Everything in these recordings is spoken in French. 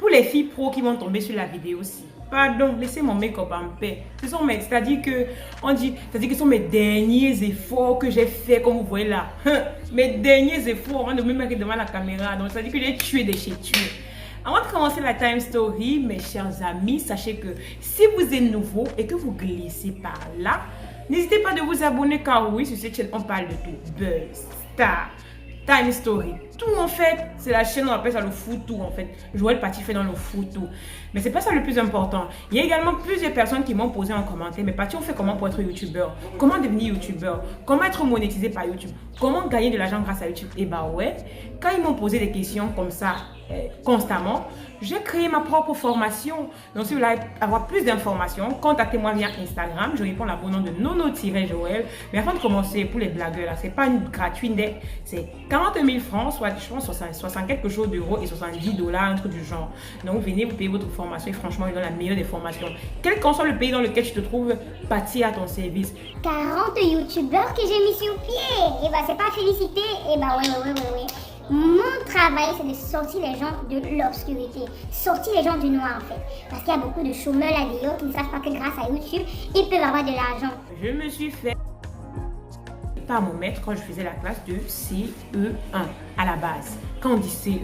pour les filles pro qui vont tomber sur la vidéo aussi. Pardon, laissez mon make-up en paix. C'est-à-dire que ce sont mes derniers efforts que j'ai fait, comme vous voyez là. Mes derniers efforts avant de me mettre devant la caméra. Donc, c'est-à-dire que j'ai tué des chez tué. Avant de commencer la time story, mes chers amis, sachez que si vous êtes nouveau et que vous glissez par là, n'hésitez pas de vous abonner car oui, sur cette chaîne, on parle de tout. Buzz, star, time story. Tout en fait, c'est la chaîne, on appelle ça le foutou en fait. Joël Paty fait dans le foutou. Mais c'est pas ça le plus important. Il y a également plusieurs personnes qui m'ont posé en commentaire. Mais Paty, on fait comment pour être youtubeur? Comment devenir youtubeur? Comment être monétisé par YouTube? Comment gagner de l'argent grâce à YouTube? Et bah ouais, quand ils m'ont posé des questions comme ça constamment, j'ai créé ma propre formation. Donc si vous voulez avoir plus d'informations, contactez-moi via Instagram. Je réponds à bon nom de Nono-Joël. Mais avant de commencer, pour les blagueurs là, c'est pas une gratuite, c'est 40 000 francs, soit je pense 60 quelque chose d'euros et 70 $, un truc du genre. Donc vous venez, vous payez votre formation et franchement, ils donnent la meilleure des formations. Quel qu'en soit le pays dans lequel tu te trouves, Paty à ton service. 40 youtubeurs que j'ai mis sur pied. Et bah c'est pas félicité. Et bah ouais. Mon travail, c'est de sortir les gens de l'obscurité, sortir les gens du noir en fait. Parce qu'il y a beaucoup de chômeurs là vidéo qui ne savent pas que grâce à YouTube, ils peuvent avoir de l'argent. Je me suis fait par mon maître quand je faisais la classe de CE1 à la base. Quand on dit CE1,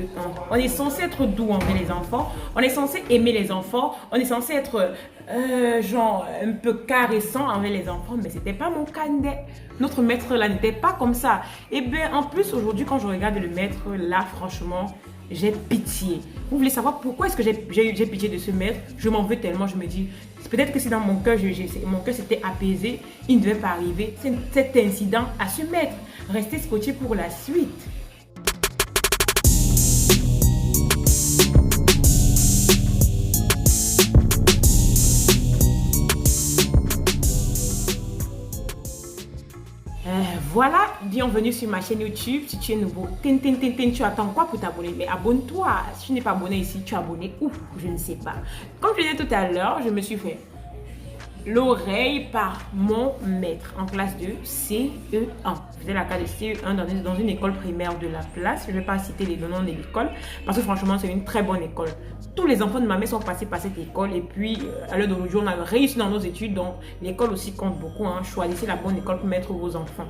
on est censé être doux envers les enfants, on est censé aimer les enfants, on est censé être genre un peu caressant envers les enfants, mais c'était pas mon cas. Notre maître là n'était pas comme ça. Et bien en plus aujourd'hui quand je regarde le maître là, franchement, j'ai pitié. Vous voulez savoir pourquoi est-ce que j'ai pitié de ce maître? Je m'en veux tellement, je me dis, peut-être que si dans mon cœur, mon cœur s'était apaisé, il ne devait pas arriver cet incident à ce maître. Restez scotché pour la suite. Voilà, bienvenue sur ma chaîne YouTube. Si tu es nouveau, tu attends quoi pour t'abonner? Mais abonne-toi. Si tu n'es pas abonné ici, tu es abonné où? Je ne sais pas. Comme je disais tout à l'heure, je me suis fait l'oreille par mon maître en classe de CE1. Je faisais la classe de CE1 dans une école primaire de la place. Je ne vais pas citer les noms de l'école parce que franchement, c'est une très bonne école. Tous les enfants de ma mère sont passés par cette école et puis à l'heure d'aujourd'hui, on a réussi dans nos études. Donc, l'école aussi compte beaucoup. Choisissez la bonne école pour mettre vos enfants.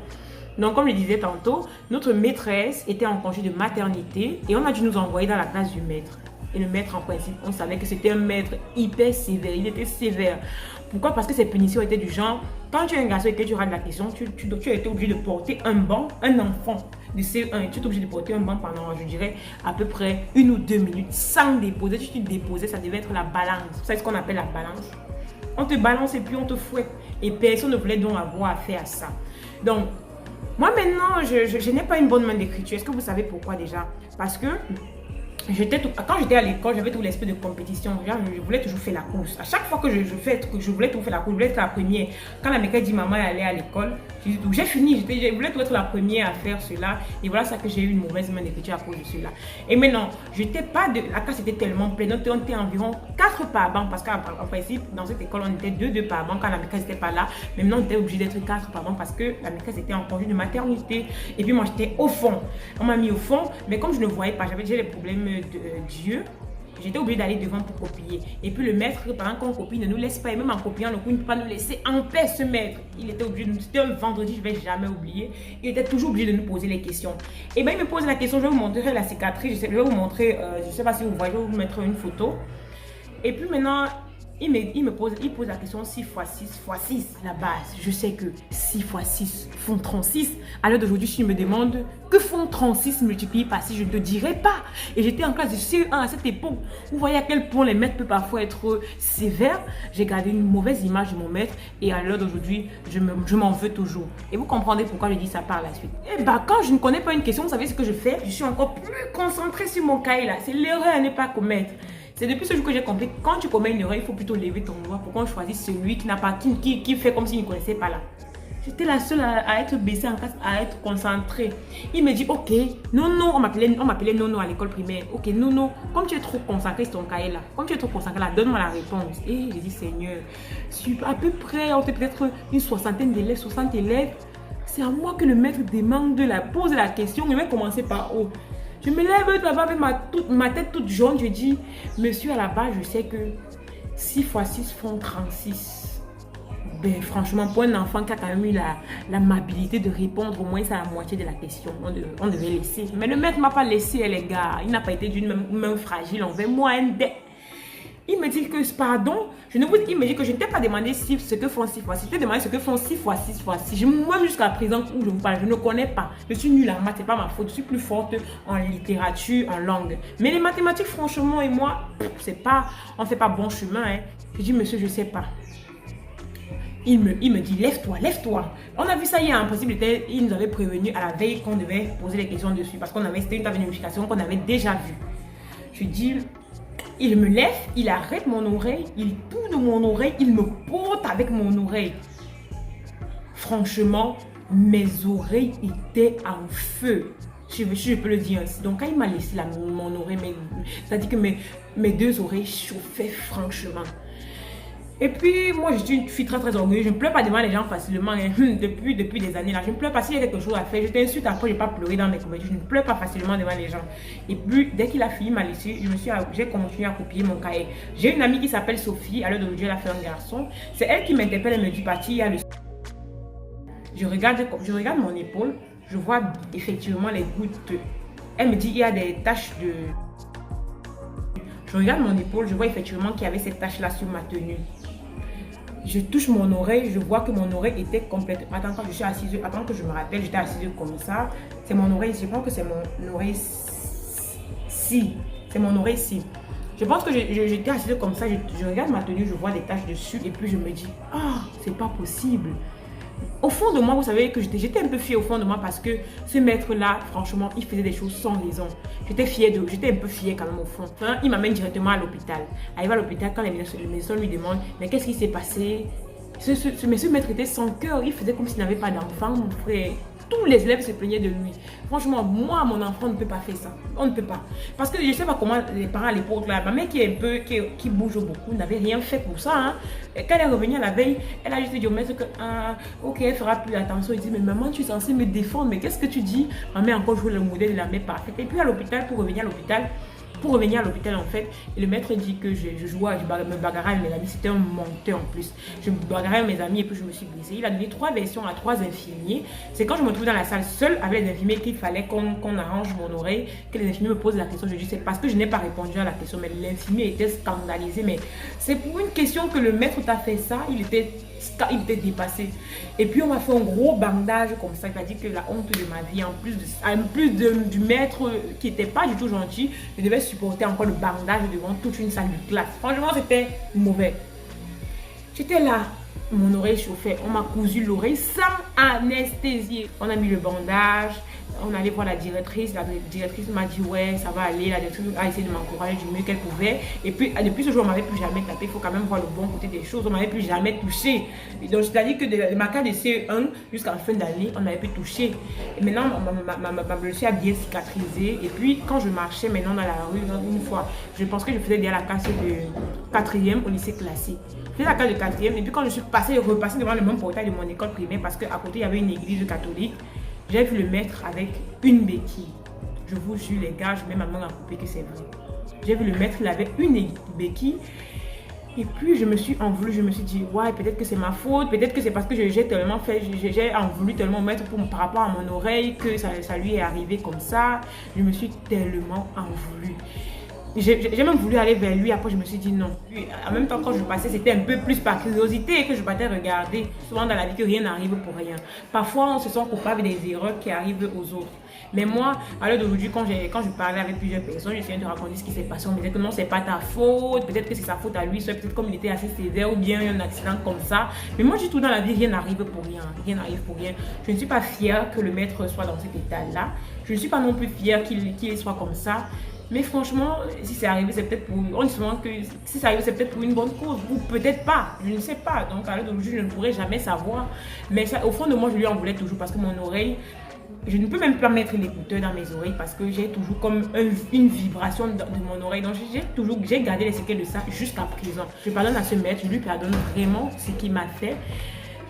Donc, comme je disais tantôt, notre maîtresse était en congé de maternité et on a dû nous envoyer dans la classe du maître. Et le maître, en principe, on savait que c'était un maître hyper sévère. Il était sévère. Pourquoi? Parce que ses punitions étaient du genre, quand tu es un garçon et que tu rates la question, tu as été obligé de porter un banc, un enfant de CE1, tu es obligé de porter un banc pendant, je dirais, à peu près 1 ou 2 minutes sans déposer. Si tu déposais, ça devait être la balance. Vous savez ce qu'on appelle la balance? On te balance et puis on te fouette. Et personne ne voulait donc avoir affaire à ça. Donc, moi maintenant, je n'ai pas une bonne main d'écriture. Est-ce que vous savez pourquoi déjà? Parce que quand j'étais à l'école, j'avais tout l'esprit de compétition. Je voulais toujours faire la course. À chaque fois que je voulais toujours faire la course, je voulais être la première. Quand la maîtresse dit maman est allée à l'école, j'ai fini. Je voulais toujours être la première à faire cela. Et voilà ça que j'ai eu une mauvaise main d'écriture à cause de cela. Et maintenant, la classe était tellement pleine. On était environ 4 par banc. Parce qu'en principe, dans cette école, on était 2 par banc quand la maîtresse n'était pas là. Mais maintenant, on était obligé d'être 4 par banc parce que la maîtresse était en congé de maternité. Et puis moi, j'étais au fond. On m'a mis au fond. Mais comme je ne voyais pas, j'avais déjà les problèmes Dieu, j'étais obligée d'aller devant pour copier. Et puis le maître, pendant qu'on copie, ne nous laisse pas. Et même en copiant le coup, il ne peut pas nous laisser en paix, ce maître. Il était obligé de nous... C'était un vendredi, je ne vais jamais oublier. Il était toujours obligé de nous poser les questions. Et bien, il me pose la question, je vais vous montrer la cicatrice. Je vais vous montrer, je ne sais pas si vous voyez, je vais vous mettre une photo. Et puis maintenant, il pose la question 6 x 6 x 6 à la base. Je sais que 6 x 6 font 36. À l'heure d'aujourd'hui, si tu me demandes que font 36 multiplié par 6, je ne te dirai pas. Et j'étais en classe de CE1 à cette époque. Vous voyez à quel point les maîtres peuvent parfois être sévères. J'ai gardé une mauvaise image de mon maître et à l'heure d'aujourd'hui, je m'en veux toujours. Et vous comprendrez pourquoi je dis ça par la suite. Et bah, quand je ne connais pas une question, vous savez ce que je fais? Je suis encore plus concentrée sur mon cahier là. C'est l'erreur à ne pas commettre. C'est depuis ce jour que j'ai compris que quand tu commets une erreur, il faut plutôt lever ton doigt pour qu'on choisisse celui qui fait comme s'il ne connaissait pas là. J'étais la seule à être baissée en classe, à être concentrée. Il me dit, ok, non, on m'appelait Nono à l'école primaire. Ok, Nono, comme tu es trop concentré sur ton cahier là, donne-moi la réponse. Et j'ai dit, Seigneur, sur à peu près, on était peut-être une soixantaine d'élèves, 60 élèves. C'est à moi que le maître pose la question. Il va commencer par où? Je me lève là-bas avec ma tête toute jaune. Je dis, monsieur, à la base, je sais que 6 fois 6 font 36. Ben, franchement, pour un enfant qui a quand même eu l'amabilité de répondre au moins à la moitié de la question, on devait laisser. Mais le maître ne m'a pas laissé, les gars. Il n'a pas été d'une main fragile envers moi. Il me dit que, pardon, il me dit que je ne t'ai pas demandé ce que font 6 fois 6. Je t'ai demandé ce que font 6 fois 6 fois 6. Moi, jusqu'à présent, où je vous parle, je ne connais pas. Je suis nulle en maths, c'est pas ma faute. Je suis plus forte en littérature, en langue. Mais les mathématiques, franchement, et moi, on ne fait pas bon chemin. Hein. Je dis, monsieur, je ne sais pas. Il me dit, lève-toi, lève-toi. On a vu ça hier, en principe, il nous avait prévenu à la veille qu'on devait poser les questions dessus. Parce c'était une table de vérification qu'on avait déjà vue. Je dis, il me lève, il arrête mon oreille, il tourne mon oreille, il me porte avec mon oreille. Franchement, mes oreilles étaient en feu. Je peux le dire ainsi. Donc, quand il m'a laissé mon oreille, c'est-à-dire que mes deux oreilles chauffaient franchement. Et puis, moi, je suis une fille très, très orgueilleuse. Je ne pleure pas devant les gens facilement. Hein. Depuis des années là. Je ne pleure pas s'il y a quelque chose à faire. Je t'insulte après, je n'ai pas pleuré dans mes comédies. Je ne pleure pas facilement devant les gens. Et puis, dès qu'il a fini ma laissé, j'ai continué à copier mon cahier. J'ai une amie qui s'appelle Sophie. À l'heure d'aujourd'hui, elle a fait un garçon. C'est elle qui m'interpelle. Elle me dit, Pati, il y a le... Je regarde mon épaule. Je vois effectivement les gouttes. Elle me dit, il y a des taches de... Je regarde mon épaule. Je vois effectivement qu'il y avait cette tache-là sur ma tenue. Je touche mon oreille, je vois que mon oreille était complètement... Attends, quand je suis assise, attends que je me rappelle, j'étais assise comme ça. C'est mon oreille, je pense que c'est mon oreille ci. C'est mon oreille ci. Je pense que j'étais assise comme ça, je regarde ma tenue, je vois des taches dessus et puis je me dis, ah, c'est pas possible. Au fond de moi, vous savez que j'étais un peu fière au fond de moi parce que ce maître-là, franchement, il faisait des choses sans raison. J'étais un peu fière quand même au fond. Enfin, il m'amène directement à l'hôpital. Arrivé à l'hôpital, quand les médecins lui demandent, mais qu'est-ce qui s'est passé? Ce maître était sans cœur, il faisait comme s'il n'avait pas d'enfant, mon frère. Tous les élèves se plaignaient de lui. Franchement, moi, mon enfant, on ne peut pas faire ça. On ne peut pas. Parce que je ne sais pas comment les parents à l'époque, là, ma mère qui bouge beaucoup, n'avait rien fait pour ça. Hein. Et quand elle est revenue à la veille, elle a juste dit au maître que, ok, elle fera plus attention. Il dit, mais maman, tu es censée me défendre. Mais qu'est-ce que tu dis? Ma mère a encore joué le modèle de la mère parfaite. Et puis à l'hôpital, pour revenir à l'hôpital en fait, et le maître dit que je me bagarrais avec mes amis, c'était un menteur en plus. Je me bagarrais avec mes amis et puis je me suis blessée. Il a donné 3 versions à 3 infirmiers. C'est quand je me trouve dans la salle seule avec les infirmiers qu'il fallait qu'on arrange mon oreille, que les infirmiers me posent la question. Je dis c'est parce que je n'ai pas répondu à la question, mais l'infirmier était scandalisé. Mais c'est pour une question que le maître t'a fait ça, il était dépassé. Et puis on m'a fait un gros bandage comme ça, c'est-à-dire que la honte de ma vie, en plus du maître qui n'était pas du tout gentil, je devais supporter encore le bandage devant toute une salle de classe. Franchement, c'était mauvais. J'étais là, mon oreille chauffait, on m'a cousu l'oreille sans anesthésie. On a mis le bandage, on allait voir la directrice m'a dit ouais ça va aller, la directrice a essayé de m'encourager du mieux qu'elle pouvait. Et puis depuis ce jour on m'avait plus jamais tapé, il faut quand même voir le bon côté des choses, on m'avait plus jamais touché. Donc c'est-à-dire que de ma carte de CE1 jusqu'à la fin d'année on m'avait plus touché. Et maintenant ma blessure a bien cicatrisé. Et puis quand je marchais maintenant dans la rue, une fois, je pense que je faisais déjà la classe de 4e au lycée classé. Je faisais la classe de 4e et puis quand je suis repassée devant le même portail de mon école primaire parce qu'à côté il y avait une église catholique, j'ai vu le maître avec une béquille. Je vous jure les gars, je mets ma main à couper que c'est vrai. J'ai vu le maître, il avait une béquille. Et puis je me suis en voulu, je me suis dit, ouais, peut-être que c'est ma faute, peut-être que c'est parce que j'ai tellement fait, j'ai en voulu tellement mettre par rapport à mon oreille que ça lui est arrivé comme ça. Je me suis tellement en voulu. J'ai même voulu aller vers lui, après je me suis dit non. En même temps quand je passais, c'était un peu plus par curiosité que je partais regarder. Souvent dans la vie que rien n'arrive pour rien. Parfois on se sent coupable des erreurs qui arrivent aux autres. Mais moi, à l'heure d'aujourd'hui, quand je parlais avec plusieurs personnes, j'essayais de raconter ce qui s'est passé. On me disait que non, c'est pas ta faute, peut-être que c'est sa faute à lui, soit peut-être comme il était assez sévère ou bien un accident comme ça. Mais moi, je dis tout dans la vie, rien n'arrive pour rien. Rien n'arrive pour rien. Je ne suis pas fière que le maître soit dans cet état-là. Je ne suis pas non plus fière qu'il soit comme ça. Mais franchement, si c'est arrivé, c'est peut-être pour... On dit souvent que si ça arrive, c'est peut-être pour une bonne cause. Ou peut-être pas. Je ne sais pas. Donc, à l'heure d'aujourd'hui, je ne pourrais jamais savoir. Mais ça, au fond de moi, je lui en voulais toujours parce que mon oreille... Je ne peux même pas mettre l'écouteur dans mes oreilles parce que j'ai toujours comme une vibration de mon oreille. Donc, j'ai gardé les séquelles de ça jusqu'à présent. Je pardonne à ce maître. Je lui pardonne vraiment ce qu'il m'a fait.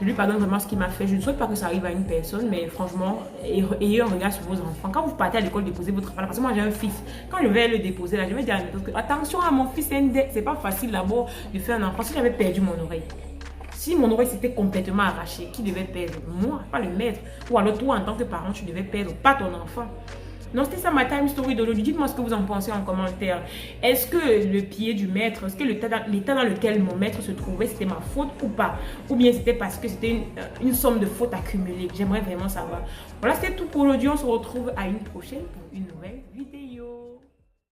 Je lui pardonne vraiment ce qu'il m'a fait. Je ne souhaite pas que ça arrive à une personne, mais franchement, ayez un regard sur vos enfants. Quand vous partez à l'école déposer votre enfant, parce que moi j'ai un fils, quand je vais le déposer là, je vais dire attention à mon fils, c'est pas facile d'abord de faire un enfant. Si j'avais perdu mon oreille, si mon oreille s'était complètement arrachée, qui devait perdre? Moi, pas le maître. Ou alors toi, en tant que parent, tu devais perdre, pas ton enfant. Donc, c'était ça ma time story d'aujourd'hui. Dites-moi ce que vous en pensez en commentaire. Est-ce que le pied du maître, est-ce que l'état dans lequel mon maître se trouvait, c'était ma faute ou pas? Ou bien c'était parce que c'était une somme de fautes accumulées? J'aimerais vraiment savoir. Voilà, c'était tout pour aujourd'hui. On se retrouve à une prochaine pour une nouvelle.